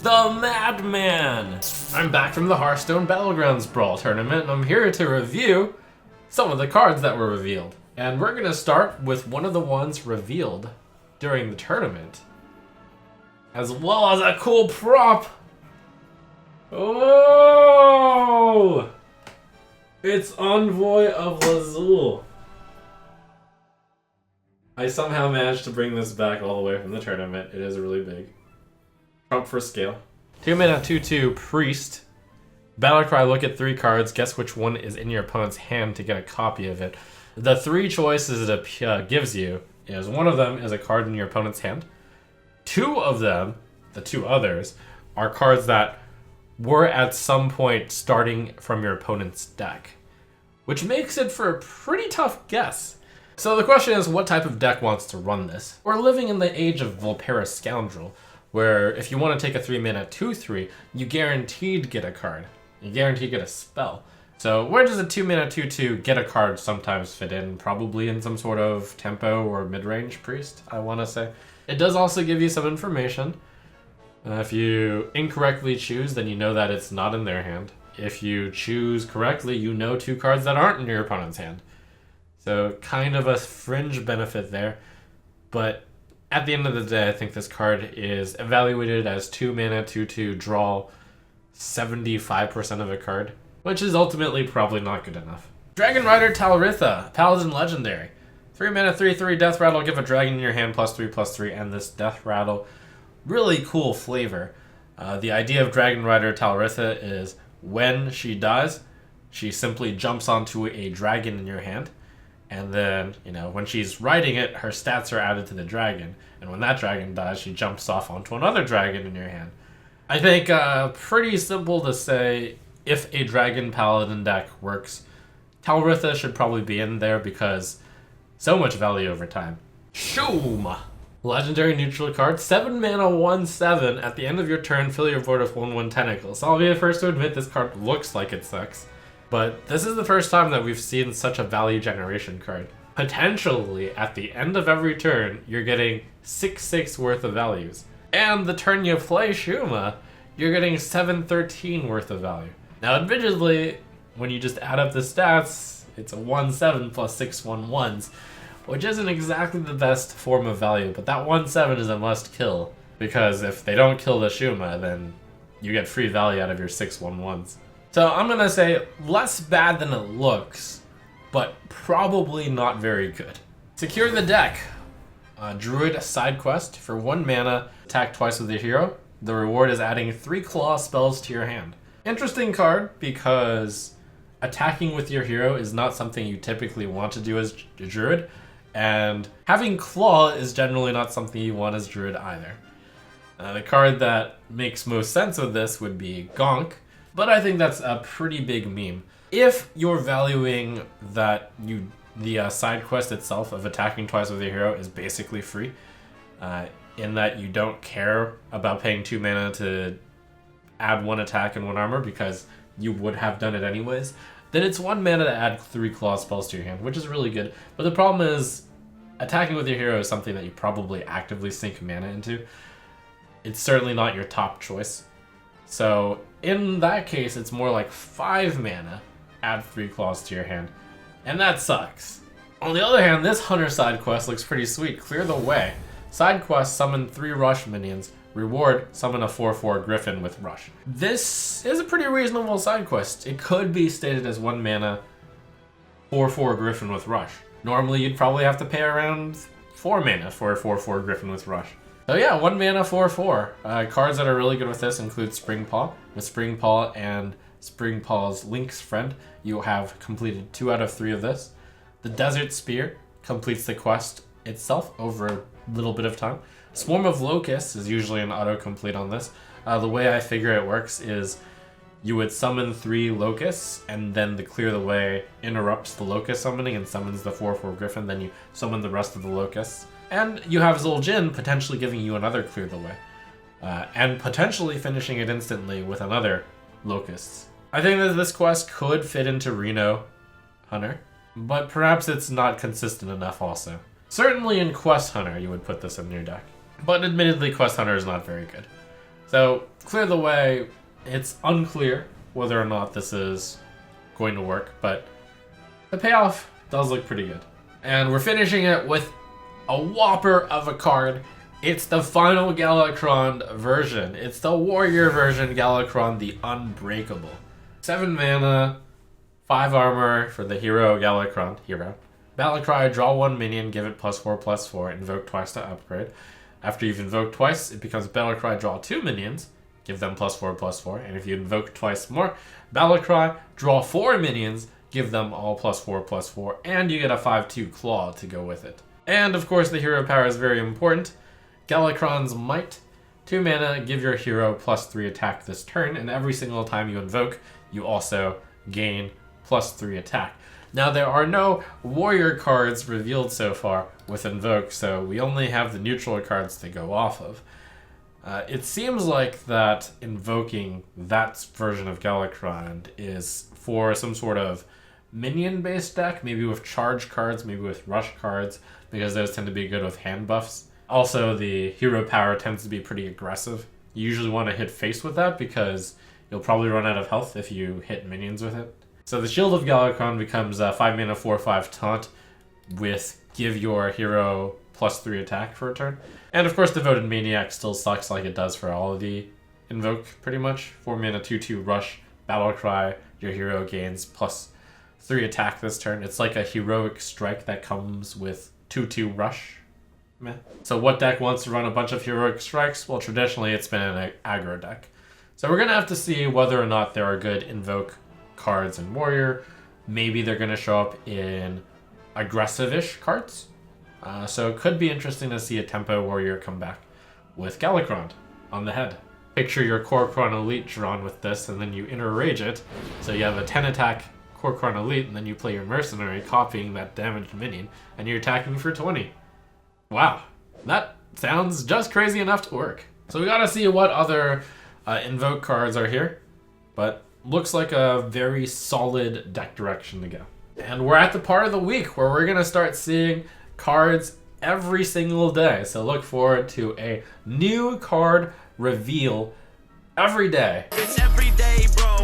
the Madman! I'm back from the Hearthstone Battlegrounds Brawl tournament, and I'm here to review some of the cards that were revealed. And we're gonna start with one of the ones revealed during the tournament, as well as a cool prop. Oh! It's Envoy of Lazul. I somehow managed to bring this back all the way from the tournament. It is really big. Trump for scale. 2 mana, 2/2 Priest. Battlecry, look at 3 cards. Guess which one is in your opponent's hand to get a copy of it. The 3 choices it gives you is one of them is a card in your opponent's hand. 2 of them, the 2 others, are cards that were at some point starting from your opponent's deck, which makes it for a pretty tough guess. So the question is, what type of deck wants to run this? We're living in the age of Volpera Scoundrel, where if you want to take a 3 mana 2/3, you guaranteed get a card. You guaranteed get a spell. So where does a 2 mana 2/2 get a card sometimes fit in? Probably in some sort of tempo or mid-range priest, I want to say. It does also give you some information. If you incorrectly choose, then you know that it's not in their hand. If you choose correctly, you know 2 cards that aren't in your opponent's hand. So kind of a fringe benefit there. But at the end of the day, I think this card is evaluated as 2 mana 2/2 draw 75% of a card, which is ultimately probably not good enough. Dragon Rider Talritha, Paladin Legendary. 3 mana 3/3 Death Rattle, give a dragon in your hand +3/+3, and this Death Rattle, really cool flavor. The idea of Dragon Rider Talritha is when she dies, she simply jumps onto a dragon in your hand. And then, when she's riding it, her stats are added to the dragon. And when that dragon dies, she jumps off onto another dragon in your hand. I think pretty simple to say, if a dragon paladin deck works, Talritha should probably be in there because so much value over time. Shuma! Legendary neutral card, 7 mana 1/7. At the end of your turn, fill your board with 1/1 tentacles. I'll be the first to admit this card looks like it sucks. But this is the first time that we've seen such a value generation card. Potentially, at the end of every turn, you're getting 6/6 worth of values. And the turn you play Shuma, you're getting 7/13 worth of value. Now, admittedly, when you just add up the stats, it's a 1/7 plus 6 1/1s, which isn't exactly the best form of value, but that 1/7 is a must kill, because if they don't kill the Shuma, then you get free value out of your 6 1/1s. So I'm going to say less bad than it looks, but probably not very good. Secure the deck. Druid side quest. For 1 mana, attack twice with your hero. The reward is adding 3 claw spells to your hand. Interesting card because attacking with your hero is not something you typically want to do as a druid, and having claw is generally not something you want as druid either. The card that makes most sense of this would be Gonk, but I think that's a pretty big meme. If you're valuing that the side quest itself of attacking twice with your hero is basically free, in that you don't care about paying 2 mana to add 1 attack and 1 armor because you would have done it anyways, then it's 1 mana to add 3 claw spells to your hand, which is really good. But the problem is, attacking with your hero is something that you probably actively sink mana into. It's certainly not your top choice. So in that case, it's more like 5 mana, add 3 claws to your hand, and that sucks. On the other hand, this Hunter side quest looks pretty sweet. Clear the way. Side quest, summon 3 Rush minions. Reward, summon a 4/4 Griffin with Rush. This is a pretty reasonable side quest. It could be stated as 1 mana, 4/4 Griffin with Rush. Normally, you'd probably have to pay around 4 mana for a 4/4 Griffin with Rush. So yeah, 1 mana 4/4. Cards that are really good with this include Springpaw. With Springpaw and Springpaw's Link's Friend, you have completed 2 out of 3 of this. The Desert Spear completes the quest itself over a little bit of time. Swarm of Locusts is usually an autocomplete on this. The way I figure it works is you would summon 3 Locusts, and then the Clear the Way interrupts the Locust summoning and summons the 4/4 Griffin, then you summon the rest of the Locusts. And you have Zul'jin potentially giving you another Clear the Way, and potentially finishing it instantly with another Locusts. I think that this quest could fit into Reno Hunter, but perhaps it's not consistent enough also. Certainly in Quest Hunter you would put this in your deck, but admittedly Quest Hunter is not very good. So clear the way. It's unclear whether or not this is going to work, but the payoff does look pretty good. And we're finishing it with a whopper of a card. It's the final Galakrond version. It's the warrior version Galakrond, the Unbreakable. 7 mana, 5 armor for the hero Galakrond. Balacry, draw 1 minion, give it +4/+4, invoke twice to upgrade. After you've invoked twice, it becomes Balacry, draw 2 minions, give them +4/+4, and if you invoke twice more, Balacry, draw 4 minions, give them all +4/+4, and you get a 5/2 claw to go with it. And of course the hero power is very important. Galakronds Might, 2 mana, give your hero +3 attack this turn, and every single time you invoke, you also gain +3 attack. Now there are no warrior cards revealed so far with invoke, so we only have the neutral cards to go off of. It seems like that invoking that version of Galakrond is for some sort of minion-based deck, maybe with charge cards, maybe with rush cards, because those tend to be good with hand buffs. Also, the hero power tends to be pretty aggressive. You usually want to hit face with that because you'll probably run out of health if you hit minions with it. So the Shield of Galakrond becomes a 5 mana 4/5 taunt with give your hero +3 attack for a turn. And of course Devoted Maniac still sucks like it does for all of the invoke pretty much. 4 mana 2/2 rush, battle cry, your hero gains +3 attack this turn. It's like a heroic strike that comes with 2/2 rush. Meh. So what deck wants to run a bunch of heroic strikes? Well, traditionally it's been an aggro deck. So we're gonna have to see whether or not there are good invoke cards in warrior. Maybe they're going to show up in aggressive-ish cards. So it could be interesting to see a tempo warrior come back with Galakrond on the head. Picture your Galakron Elite drawn with this, and then you interrage it. So you have a 10 attack Galakron Elite, and then you play your mercenary copying that damaged minion, and you're attacking for 20. Wow, that sounds just crazy enough to work. So we gotta see what other invoke cards are here, but looks like a very solid deck direction to go. And we're at the part of the week where we're going to start seeing cards every single day. So look forward to a new card reveal every day. It's every day, bro.